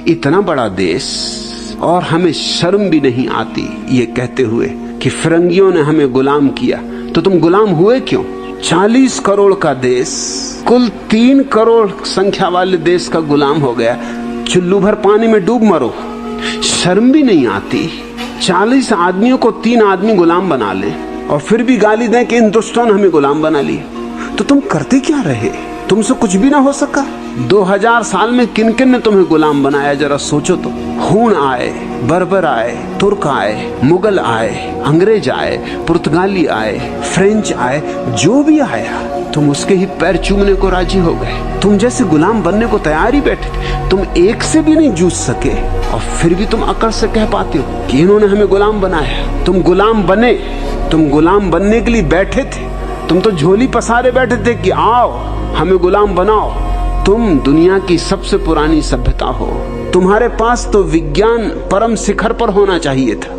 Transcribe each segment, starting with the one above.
इतना बड़ा देश और हमें शर्म भी नहीं आती ये कहते हुए कि फिरंगियों ने हमें गुलाम किया। तो तुम गुलाम हुए क्यों? 40 करोड़ का देश कुल 3 करोड़ संख्या वाले देश का गुलाम हो गया। चुल्लू भर पानी में डूब मरो, शर्म भी नहीं आती। 40 आदमियों को 3 आदमी गुलाम बना ले और फिर भी गाली दें कि इन दुष्टों ने हमें गुलाम बना लिया। तो तुम करते क्या रहे? तुमसे कुछ भी ना हो सका? 2000 साल में किन किन ने तुम्हें गुलाम बनाया, जरा सोचो तो। हूण आए, बर्बर आए, तुर्क आए, मुगल आए, अंग्रेज आए, पुर्तगाली आए, फ्रेंच आए, जो भी आया तुम उसके ही पैर चूमने को राजी हो गए। तुम जैसे गुलाम बनने को तैयार ही बैठे थे। तुम एक से भी नहीं जूझ सके और फिर भी तुम अकड़ से कह पाते हो कि इन्होंने हमें गुलाम बनाया। तुम गुलाम बने, तुम गुलाम बनने के लिए बैठे थे। तुम तो झोली पसारे बैठे थे कि आओ हमें गुलाम बनाओ। तुम दुनिया की सबसे पुरानी सभ्यता हो। तुम्हारे पास तो विज्ञान परम शिखर पर होना चाहिए था।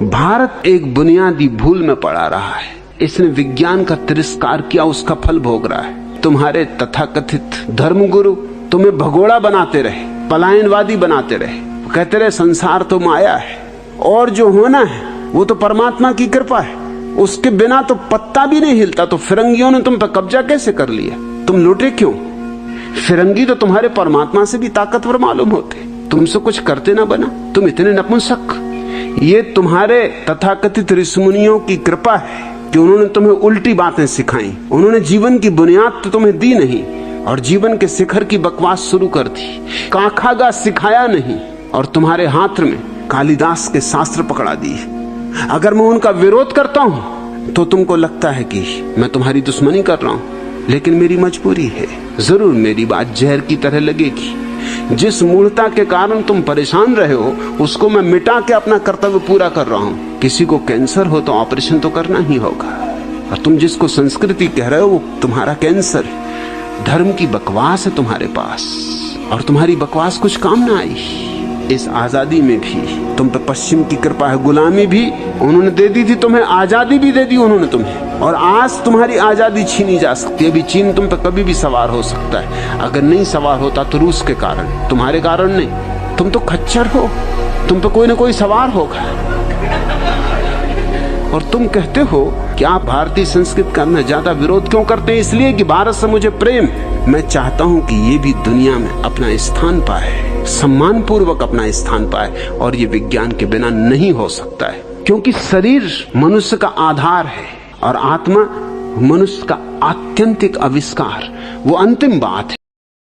भारत एक बुनियादी भूल में पड़ा रहा है। इसने विज्ञान का तिरस्कार किया, उसका फल भोग रहा है। तुम्हारे तथाकथित धर्मगुरु तुम्हें भगोड़ा बनाते रहे, पलायनवादी बनाते रहे। कहते रहे संसार तो माया है और जो होना है वो तो परमात्मा की कृपा है, उसके बिना तो पत्ता भी नहीं हिलता। तो फिरंगियों ने तुम पर कब्जा कैसे कर लिया? तुम लुटे क्यों? फिरंगी तो तुम्हारे परमात्मा से भी ताकतवर मालूम होते। तुमसे कुछ करते ना बना, तुम इतने नपुंसक। ये तुम्हारे तथाकथित ऋषिमुनियों की कृपा है कि उन्होंने तुम्हें उल्टी बातें सिखाई। उन्होंने जीवन की बुनियाद तो तुम्हें दी नहीं और जीवन के शिखर की बकवास शुरू कर दी। काखागा सिखाया नहीं और तुम्हारे हाथ में कालिदास के शास्त्र पकड़ा दिए। अगर मैं उनका विरोध करता हूं तो तुमको लगता है कि मैं तुम्हारी दुश्मनी कर रहा हूं, लेकिन मेरी मजबूरी है। जरूर मेरी बात जहर की तरह लगेगी। जिस मूढ़ता के कारण तुम परेशान रहे हो उसको मैं मिटा के अपना कर्तव्य पूरा कर रहा हूं। किसी को कैंसर हो तो ऑपरेशन तो करना ही होगा, और तुम जिसको संस्कृति कह रहे हो वो तुम्हारा कैंसर है। धर्म की बकवास है तुम्हारे पास और तुम्हारी बकवास कुछ काम ना आई। इस आजादी में भी तुम पे पश्चिम की कृपा है। गुलामी भी उन्होंने दे दी थी तुम्हें, आजादी भी दे दी उन्होंने तुम्हें, और आज तुम्हारी आजादी छीनी जा सकती है। अभी चीन तुम पे कभी भी सवार हो सकता है। अगर नहीं सवार होता तो रूस के कारण, तुम्हारे कारण नहीं। तुम तो खच्चर हो, तुम पे कोई ना कोई सवार होगा। और तुम कहते हो कि आप भारतीय संस्कृति का मैं ज्यादा विरोध क्यों करते हैं? इसलिए कि भारत से मुझे प्रेम। मैं चाहता हूं कि ये भी दुनिया में अपना स्थान पाए, सम्मान पूर्वक अपना स्थान पाए, और ये विज्ञान के बिना नहीं हो सकता है। क्योंकि शरीर मनुष्य का आधार है और आत्मा मनुष्य का आत्यंतिक आविष्कार, वो अंतिम बात है।